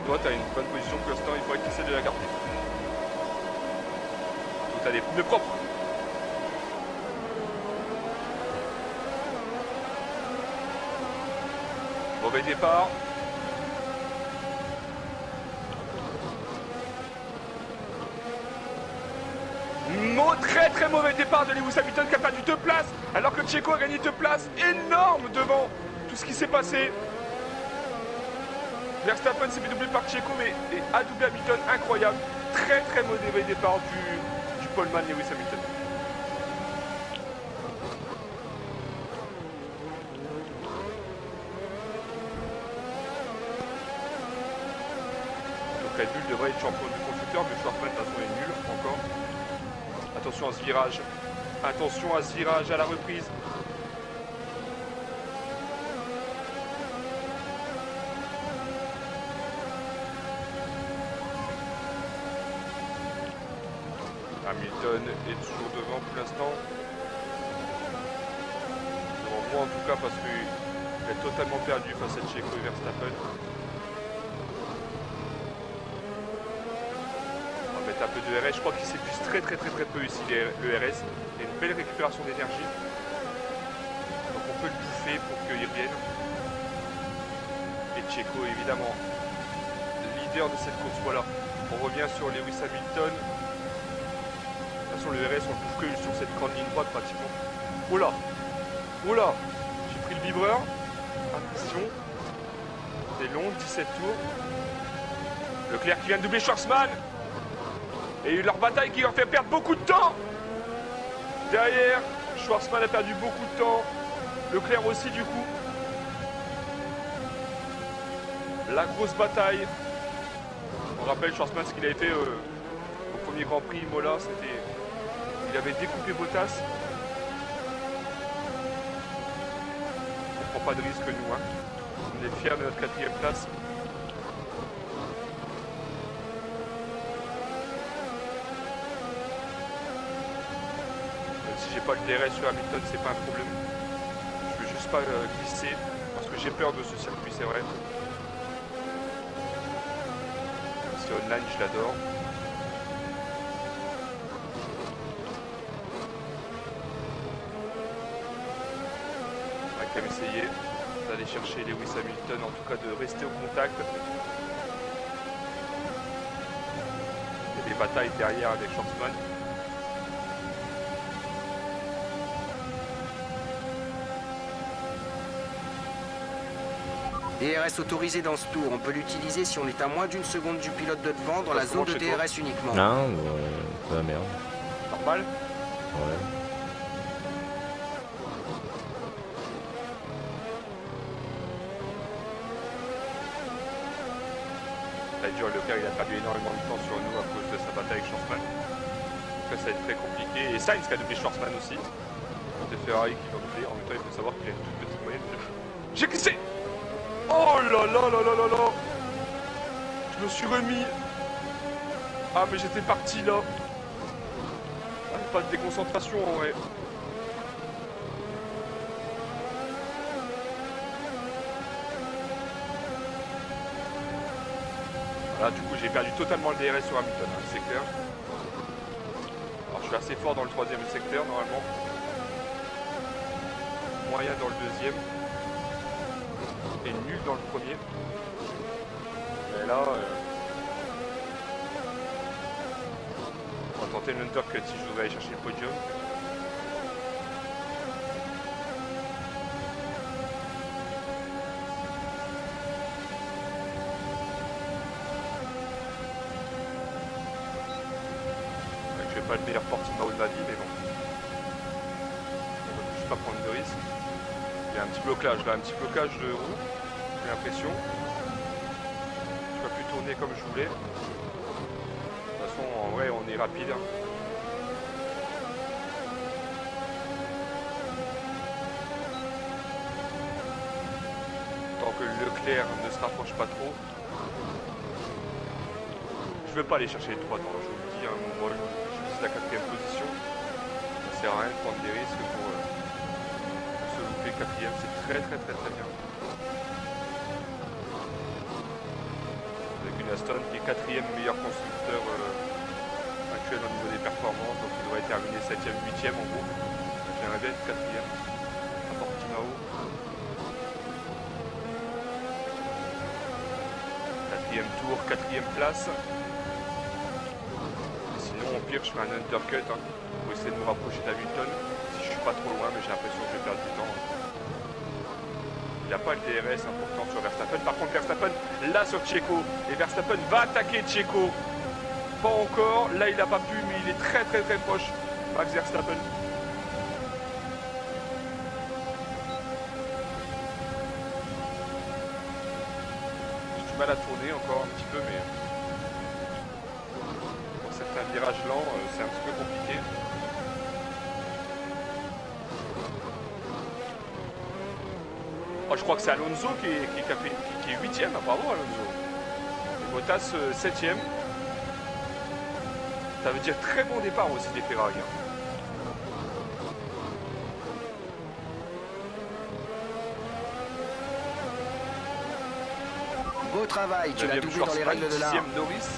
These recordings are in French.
Toi, tu as une bonne position pour l'instant, il faudrait que tu essaies de la garder. Donc, tu as des pneus propres. Mauvais départ. Très très mauvais départ de Lewis Hamilton qui a perdu 2 places alors que Checo a gagné 2 places énormes devant tout ce qui s'est passé. Verstappen s'est fait doubler par Checo mais a doublé Hamilton, incroyable. Très très mauvais départ du poleman Lewis Hamilton. Donc Red Bull devrait être champion du constructeur mais Schwarzman de toute façon est nul encore. Attention à ce virage. Attention à ce virage à la reprise. Hamilton est toujours devant pour l'instant. Devant moi en tout cas parce qu'il est totalement perdu face à Checo et Verstappen. Un peu de RS, je crois qu'il s'épuise très peu ici le RS. Il y a une belle récupération d'énergie. Donc on peut le bouffer pour qu'il revienne. Et Checo évidemment leader de cette course. Voilà, on revient sur Lewis Hamilton. De toute façon le RS on le bouffe que sur cette grande ligne droite pratiquement. Oula, oula, j'ai pris le vibreur. Attention, c'est long, 17 tours. Leclerc qui vient de doubler Schwarzman. Et leur bataille qui leur fait perdre beaucoup de temps. Derrière, Schwarzman a perdu beaucoup de temps. Leclerc aussi du coup. La grosse bataille. On rappelle Schwarzman ce qu'il avait fait au premier Grand Prix Imola. C'était, il avait découpé Bottas. On prend pas de risque nous. Hein. On est fiers de notre 4e place. Pas le DRS sur Hamilton, c'est pas un problème. Je veux juste pas glisser parce que j'ai peur de ce circuit, c'est vrai. C'est online, je l'adore. On va quand même essayer d'aller chercher Lewis Hamilton, en tout cas de rester au contact. Il y a des batailles derrière avec Schwarzman. DRS autorisé dans ce tour. On peut l'utiliser si on est à moins d'une seconde du pilote de devant dans la zone de DRS uniquement. Non, pas la merde. Normal. Ouais. Leclerc il a perdu énormément de temps sur nous à cause de sa bataille avec Schwarzman. Donc là ça va être très compliqué. Et Sainz qui a doublé Schwarzman aussi. C'est Ferrari qui va doubler. En même temps il faut savoir qu'il a une toute petite moyenne. J'ai glissé. Oh là là là là là là. Je me suis remis. Ah mais j'étais parti là. Ah, pas de déconcentration en vrai. Voilà, du coup j'ai perdu totalement le DRS sur Hamilton, hein, c'est clair. Alors je suis assez fort dans le 3e secteur normalement. Moyen dans le 2e. Et nul dans le 1er. Mais là, on va tenter l'undercut si je voudrais aller chercher le podium. Je vais pas le meilleur porte-mao de ma vie, mais bon. On va juste pas prendre de risque. Il y a un petit blocage là, un petit blocage de roue, j'ai l'impression. Je peux plus tourner comme je voulais. De toute façon, en vrai, on est rapide. Tant que Leclerc ne se rapproche pas trop. Je veux pas aller chercher les 3 temps, je vous le dis, hein, moi je vise la 4e position. Ça sert à rien de prendre des risques pour se louper 4e, c'est très bien. Avec Aston qui est 4e meilleur constructeur actuel au niveau des performances, donc il devrait terminer 7e, 8e en gros. J'aimerais bien être 4e à Portimao. 4e tour, 4e place. Et sinon au pire je fais un undercut pour essayer de me rapprocher d'Hamilton. Si je suis pas trop loin, mais j'ai l'impression que je vais perdre du temps. Il n'y a pas le DRS important sur Verstappen. Par contre, Verstappen, là sur Checo. Et Verstappen va attaquer Checo. Pas encore. Là, il n'a pas pu, mais il est très très très proche. Max Verstappen. J'ai du mal à tourner encore un petit peu, mais pour certains virages lents, c'est un petit peu compliqué. Oh, je crois que c'est Alonso qui est 8e, bravo Alonso. Et Bottas 7e. Ça veut dire très bon départ aussi des Ferrari. Beau travail, tu l'as doublé dans les règles de l'art. 6e Norris.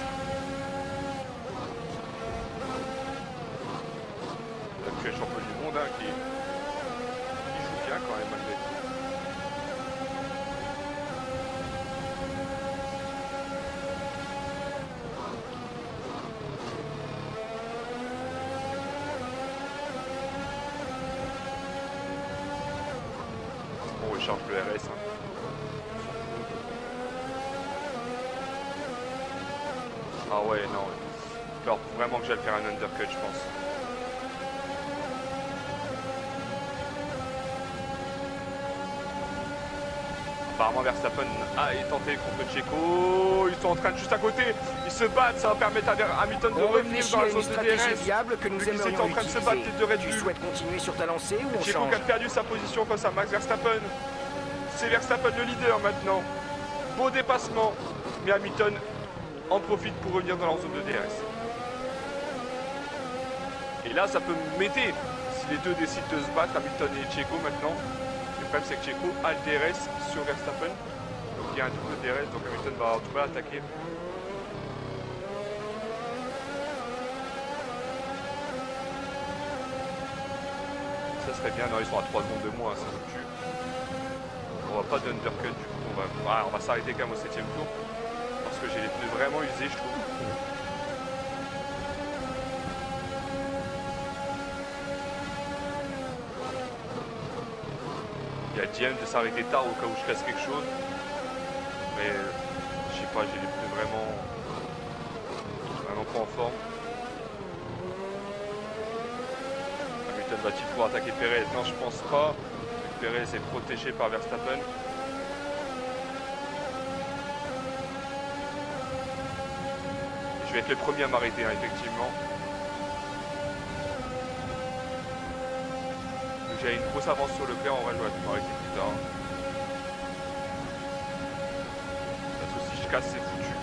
L'actuel champion du monde qui joue bien quand même malgré tout. On recharge le RS. Ah ouais, non. Alors vraiment que j'allais faire un undercut, je pense. Apparemment Verstappen est tenté contre Checo. Ils sont en train de juste à côté. Ils se battent, ça va permettre à Hamilton de revenir dans la zone de DRS. Viable que nous Ils étaient en train de se battre les deux Red Tu Bull. souhaites continuer sur ta lancée ou on Checo change? qui a perdu sa position face à Max Verstappen. C'est Verstappen le leader maintenant. Beau dépassement. Mais Hamilton en profite pour revenir dans leur zone de DRS. Et là, ça peut m'aider si les deux décident de se battre, Hamilton et Checo maintenant. Le problème, c'est que Checo a le DRS sur Verstappen. Donc il y a un double DRS, donc Hamilton va en tout cas attaquer. Ça serait bien, non, ils sont à 3 secondes de moins, ça me tue. On va pas d'undercut du coup, on va s'arrêter quand même au 7e tour. Parce que j'ai les pneus vraiment usés, je trouve. Il y a Diane de s'arrêter tard au cas où je casse quelque chose. Mais je sais pas, j'ai les pneus vraiment pas en forme. Hamilton va-t-il pouvoir attaquer Perez? Non, je pense pas. Perez est protégé par Verstappen. Je vais être le premier à m'arrêter, effectivement. J'ai une grosse avance sur le plat, en vrai j'aurais pu m'arrêter plus tard. Parce que si je casse, c'est foutu.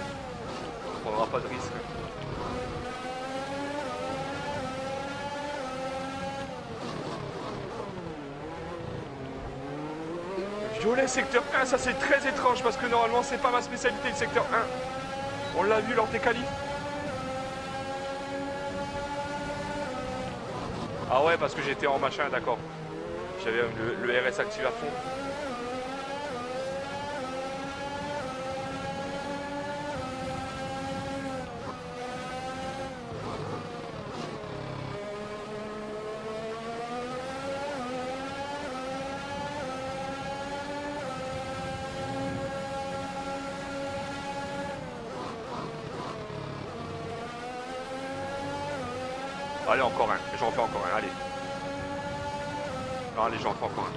On prendra pas de risque. Violet secteur 1, ça c'est très étrange parce que normalement c'est pas ma spécialité le secteur 1. On l'a vu lors des qualifs. Ah ouais, parce que j'étais en machin, d'accord. J'avais le RS activé à fond. Allez, encore un. J'en fais encore un, allez. Non, allez, j'en fais encore un.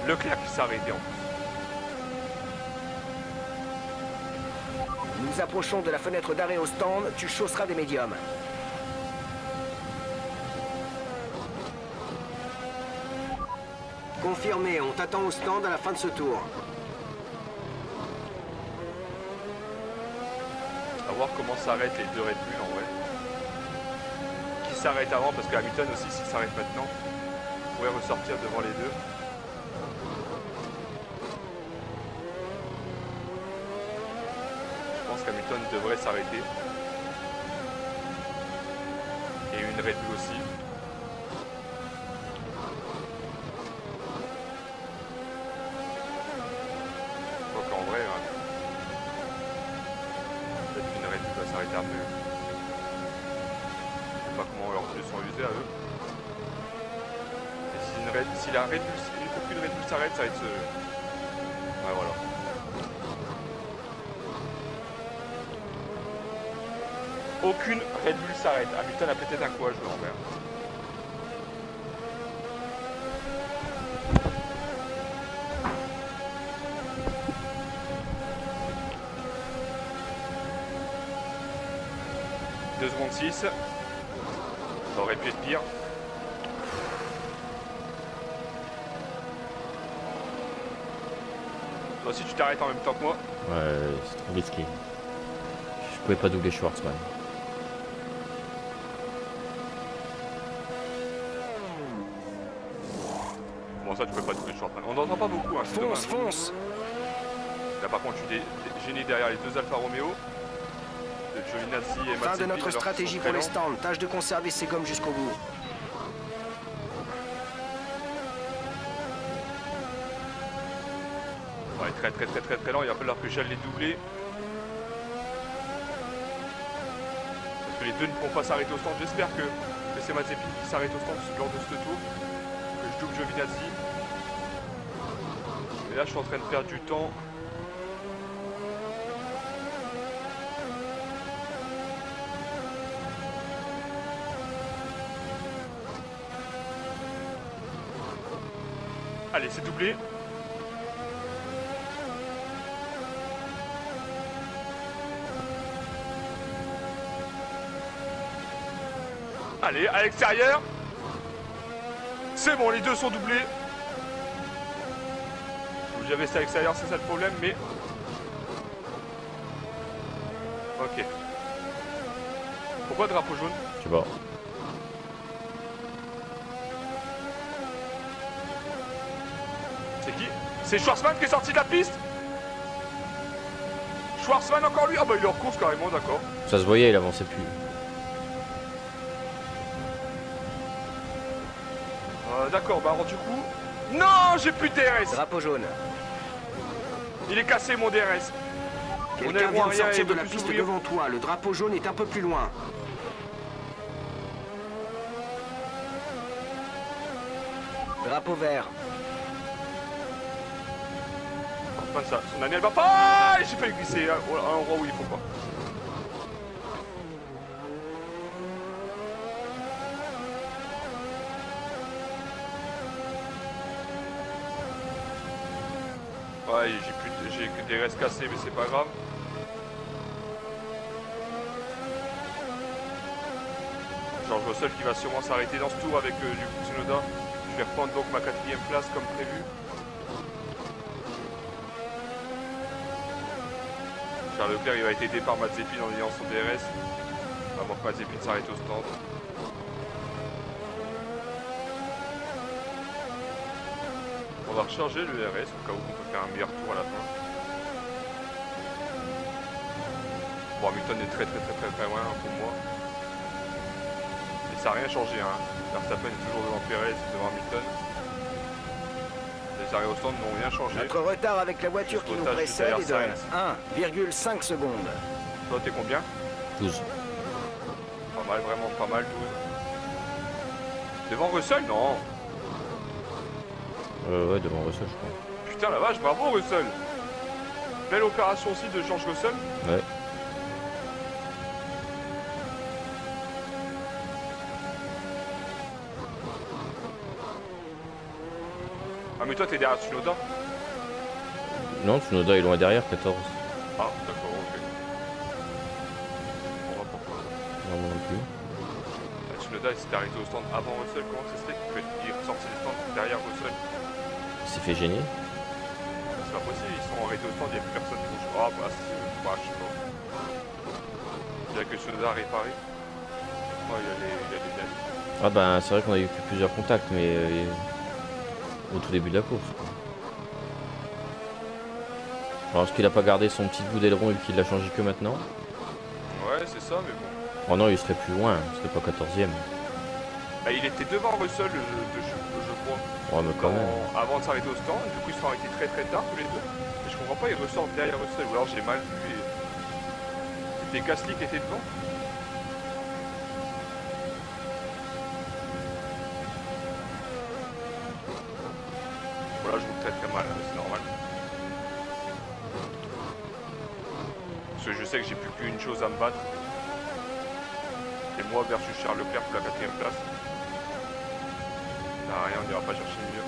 Leclerc qui s'est arrêté en plus. Nous approchons de la fenêtre d'arrêt au stand, tu chausseras des médiums. Confirmé, on t'attend au stand à la fin de ce tour. On va voir comment s'arrêtent les deux Red Bull en vrai. Qui s'arrête avant, parce que Hamilton aussi, s'il s'arrête maintenant, pourrait ressortir devant les deux. Je pense qu'Hamilton devrait s'arrêter. Et une Red Bull aussi. Donc en vrai, hein, peut-être qu'une Red Bull va s'arrêter après. Je sais pas comment leurs yeux sont usés à eux. Et si la Red Bull, il faut qu'une Red Bull s'arrête, ça va être ce... Ouais, voilà. Aucune Red Bull s'arrête. Hamilton a peut-être un coup à jouer en vert. Deux secondes 6. Ça aurait pu être pire. Toi aussi tu t'arrêtes en même temps que moi. Ouais, c'est trop risqué. Je pouvais pas doubler Schwartzman. Bon ça tu peux pas doubler Schwartzman. On n'entend pas beaucoup hein, c'est dommage. Fonce. Là par contre je suis gêné derrière les deux Alfa Romeo. De Giovinazzi et Fin Mazepin. de notre stratégie pour les stands. Tâche de conserver ses gommes jusqu'au bout. Ouais, très lent, il va falloir que j'aille les doubler. Parce que les deux ne pourront pas s'arrêter au stand. J'espère que c'est Mazepin qui s'arrête au stand lors de ce tour. Que je double Giovinazzi. Et là je suis en train de perdre du temps. Allez, c'est doublé. Allez, à l'extérieur. C'est bon, les deux sont doublés. J'avais resté à l'extérieur, c'est ça le problème, mais... Ok. Pourquoi drapeau jaune? Je sais pas. C'est qui? C'est Schwarzman qui est sorti de la piste? Schwarzman encore lui? Ah bah il est en course carrément, d'accord. Ça se voyait, il avançait plus. D'accord, bah alors du coup... Non, j'ai plus de DRS. Drapeau jaune. Il est cassé mon DRS. Quelqu'un vient de sortir de la piste devant toi. Le drapeau jaune est un peu plus loin. Drapeau vert. Enfin ça, son année elle va pas. Ah, j'ai failli glisser à un endroit où il faut pas. Ouais, j'ai que des restes cassés, mais c'est pas grave. George Russell qui va sûrement s'arrêter dans ce tour avec du coup Tsunoda. Je vais reprendre donc ma 4e place comme prévu. Charles Leclerc il va être aidé par Mazepin en ayant son DRS. Avant que Mazepin s'arrête au stand. On va recharger le DRS au cas où on peut faire un meilleur tour à la fin. Bon, Hamilton est très loin pour moi. Et ça n'a rien changé. Hein. Verstappen est toujours devant Perez, devant Hamilton. Les arrêts au stand n'ont rien changé. Notre retard avec la voiture qui nous précède est de 1,5 secondes. Toi, t'es combien? 12. Pas mal, vraiment pas mal, 12. Devant Russell, non. Ouais, devant Russell, je crois. Putain, la vache, bravo Russell. Belle opération aussi de George Russell. Ouais. Ah, mais toi, t'es derrière Tsunoda? Non, Tsunoda est loin derrière, 14. Ah, d'accord, ok. On va pourquoi. Non, moi non plus. Tsunoda, il s'était arrêté au stand avant Russell. Comment ça se fait qu'il est ressorti des stands derrière Russell? Il s'est fait gêner. C'est pas possible, ils sont arrêtés au stand, il n'y a plus personne qui bouge. Ah, bah, si, bah, je sais pas. que Sonoda a réparé. Ouais, il y a des derniers. Ah ben c'est vrai qu'on a eu plusieurs contacts, mais au tout début de la course. Quoi. Alors est-ce qu'il a pas gardé son petit bout d'aileron et qu'il l'a changé que maintenant? Ouais, c'est ça, mais bon. Oh non, il serait plus loin, il serait pas 14ème. Bah, il était devant Russell, je crois. Ouais, mais quand même. Avant de s'arrêter au stand, du coup ils sont arrêtés très très tard tous les deux. Et je comprends pas, ils ressortent derrière Russell, ou alors j'ai mal vu et... C'était Gasly qui était devant. Voilà, je roule très très mal, c'est normal. Parce que je sais que j'ai plus qu'une chose à me battre. C'est moi versus Charles Leclerc pour la 4ème place. Non, rien, on n'ira pas chercher mieux.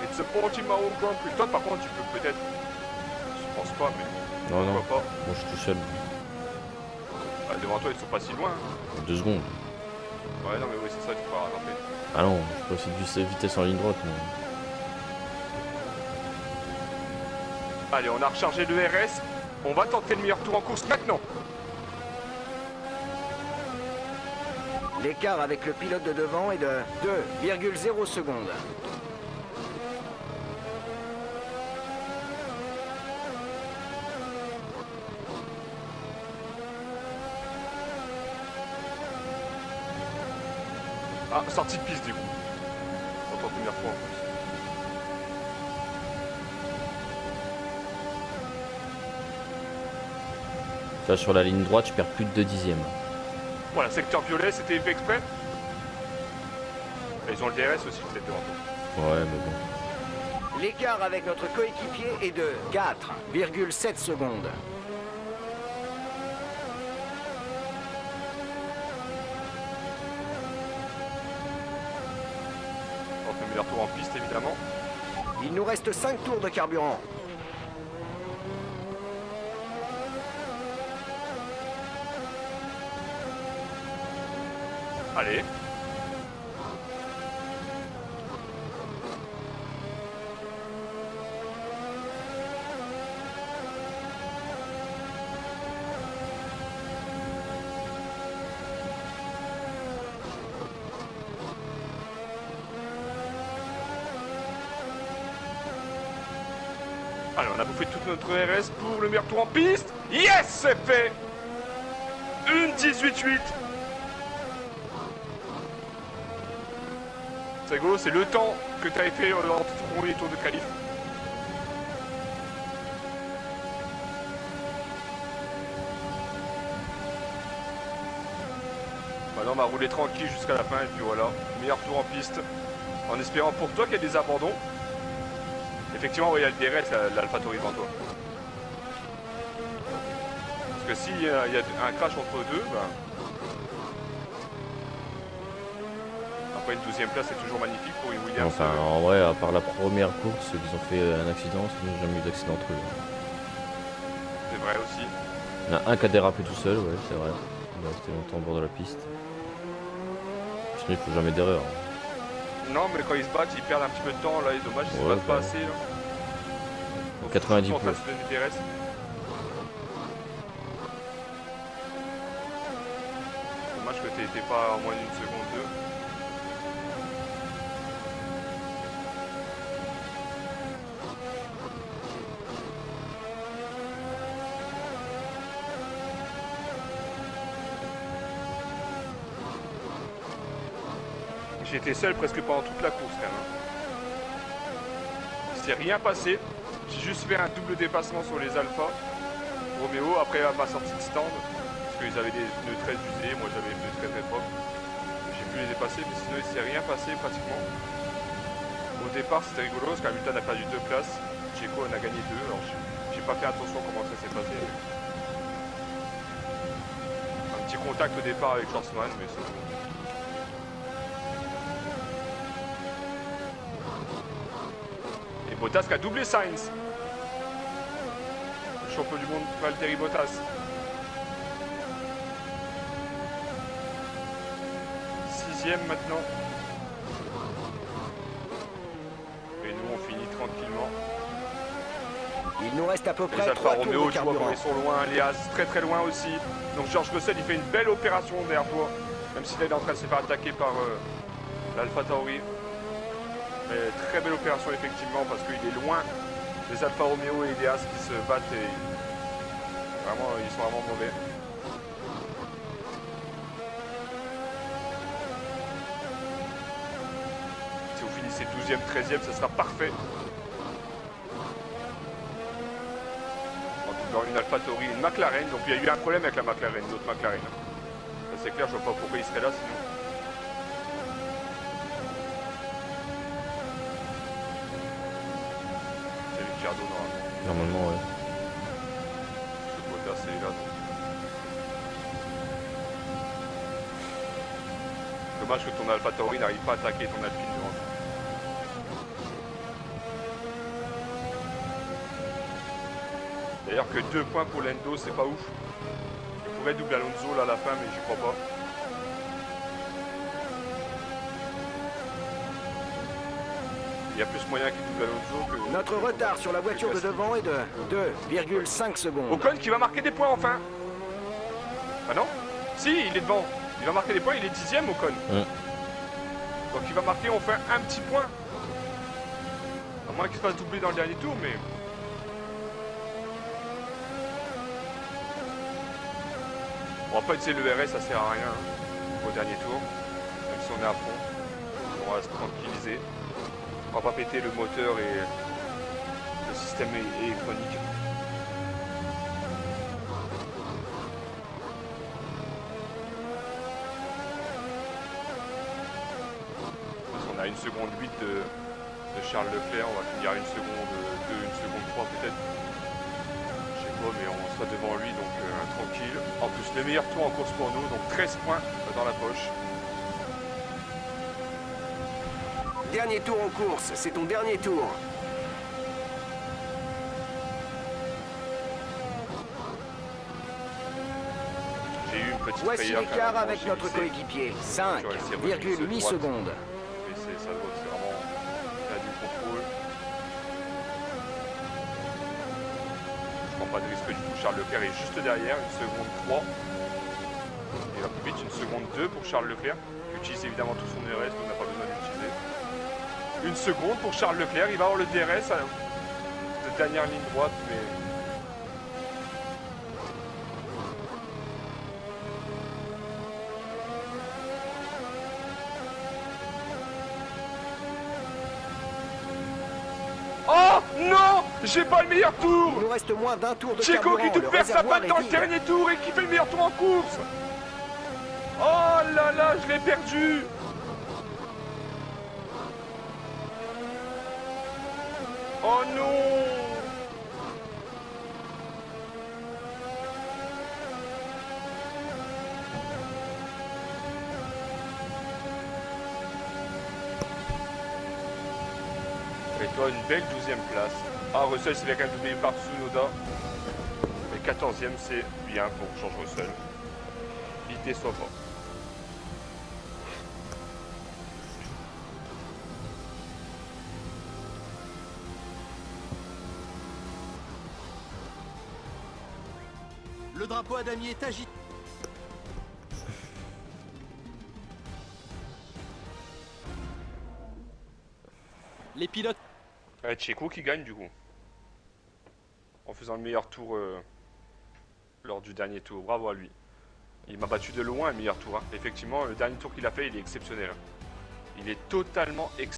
It's a Portimao Grand Prix. Toi, par contre, tu peux peut-être. Je pense pas, mais. Non, non, Pourquoi pas. moi je suis tout seul. Ah, devant toi, ils sont pas si loin. Hein. 2 secondes. Ouais, non, mais oui, c'est ça, tu peux rattraper. Ah non, je peux aussi de vitesse en ligne droite. Moi. Allez, on a rechargé le RS. On va tenter le meilleur tour en course maintenant. L'écart avec le pilote de devant est de 2,0 secondes. Ah, sortie de piste du coup. On tente le meilleur tour en course. Là sur la ligne droite, je perds plus de 2 dixièmes. Voilà, secteur violet, c'était fait exprès. Et ils ont le DRS aussi, peut-être devant toi. Ouais, mais bon. L'écart avec notre coéquipier est de 4,7 secondes. On tente le meilleur tour en piste évidemment. Il nous reste 5 tours de carburant. Allez. Allez, on a bouffé toute notre RS pour le meilleur tour en piste. Yes, c'est fait. Une 18-8. C'est rigolo, c'est le temps que tu avais fait lors de ton premier tour de qualif. Maintenant on va rouler tranquille jusqu'à la fin et puis voilà, meilleur tour en piste. En espérant pour toi qu'il y ait des abandons. Effectivement, ouais, il y a le DRS, l'AlphaTauri devant toi. Parce que s'il y a un crash entre deux, ben... Après une 12ème place, c'est toujours magnifique pour une Williams. Enfin, en vrai, à part la première course, ils ont fait un accident, sinon j'ai jamais eu d'accident entre eux. C'est vrai aussi. Il y en a un qui a dérapé tout seul, ouais, c'est vrai. Il est resté longtemps au bord de la piste. Sinon, il faut jamais d'erreur. Non, mais quand ils se battent, ils perdent un petit peu de temps. Là, c'est dommage, ils se Ouais, battent pas assez. Là. 90 en train de pouces. se donner des restes. Dommage que t'étais pas en moins d'une seconde 2. J'ai été seul presque pendant toute la course quand même. Il s'est rien passé. J'ai juste fait un double dépassement sur les Alpha. Roméo, après à ma sortie de stand, parce qu'ils avaient des pneus très usés, moi j'avais des pneus très très propres. J'ai pu les dépasser, mais sinon il s'est rien passé pratiquement. Au départ c'était rigolo parce qu'Hamilton a perdu 2 places. Checo en a gagné 2, alors j'ai pas fait attention comment ça s'est passé. Un petit contact au départ avec Schwarzman, mais c'est bon. Bottas qui a doublé Sainz. Le champion du monde Valtteri Bottas. 6ème maintenant. Et nous on finit tranquillement. Il nous reste à peu Les près Alfa 3 tours Romeo, de tu vois carburant. comme ils sont loin, les As très très loin aussi. Donc George Russell il fait une belle opération derrière toi, même si là il est en train de se faire attaquer par l'Alpha Tauri. Mais très belle opération effectivement parce qu'il est loin des Alfa Romeo et des As qui se battent et vraiment ils sont vraiment mauvais. Si vous finissez 12e, 13e, ça sera parfait. Dans une Alpha Tauri, une McLaren, donc il y a eu un problème avec la McLaren, l'autre McLaren. Ça c'est clair, je vois pas pourquoi il serait là sinon. C'est Ricciardo normalement. Normalement, ouais. Ce Bottas c'est là. Dommage que ton Alpha Tauri n'arrive pas à attaquer ton Alpine devant toi. D'ailleurs que 2 points pour Lando, c'est pas ouf. Il pourrait doubler Alonso là à la fin, mais j'y crois pas. Il y a plus moyen qu'il double Alonso que... Notre retard sur la voiture de devant est de 2,5 secondes. Ocon qui va marquer des points enfin. Ah non? Si, il est devant. Il va marquer des points, il est 10e Ocon. Donc il va marquer enfin un petit point. À moins qu'il se fasse doubler dans le dernier tour, mais... On va pas utiliser le RS, ça sert à rien hein, au dernier tour. Même si on est à fond. On va se tranquilliser. On va pas péter le moteur et le système électronique. On a 1 seconde 8 de Charles Leclerc, on va finir à 1 seconde 2, 1 seconde 3 peut-être. Je sais pas, mais on sera devant lui, donc tranquille. En plus, le meilleur tour en course pour nous, donc 13 points dans la poche. Dernier tour en course, c'est ton dernier tour. J'ai eu une petite Voici frayeur quand l'écart même, avec j'ai notre glissé. coéquipier. J'aurais essayé de glisser 5,8 droite. secondes. Mais c'est vraiment là du contrôle. Je prends pas de risque du tout. Charles Leclerc est juste derrière, 1 seconde 3. Il va plus vite, 1 seconde 2 pour Charles Leclerc. Il utilise évidemment tout son DRS, donc on n'a pas besoin d'utiliser. 1 seconde pour Charles Leclerc, il va avoir le DRS de dernière ligne droite, mais... Oh non! J'ai pas le meilleur tour! Il nous reste moins d'un tour de Checo carburant. qui te Le perd sa réservoir balle dans est le vide. dernier tour et qui fait le meilleur tour en course! Oh là là, je l'ai perdu! Oh non! Et toi, une belle 12e place. Ah, Russell s'est fait quand même doubler par Tsunoda. Et 14e, c'est bien pour George Russell. Il déçoit pas. Le drapeau à damier est agité. Les pilotes. Ouais, Checo qui gagne du coup. En faisant le meilleur tour lors du dernier tour. Bravo à lui. Il m'a battu de loin le meilleur tour. Hein. Effectivement, le dernier tour qu'il a fait, il est exceptionnel. Il est totalement exceptionnel.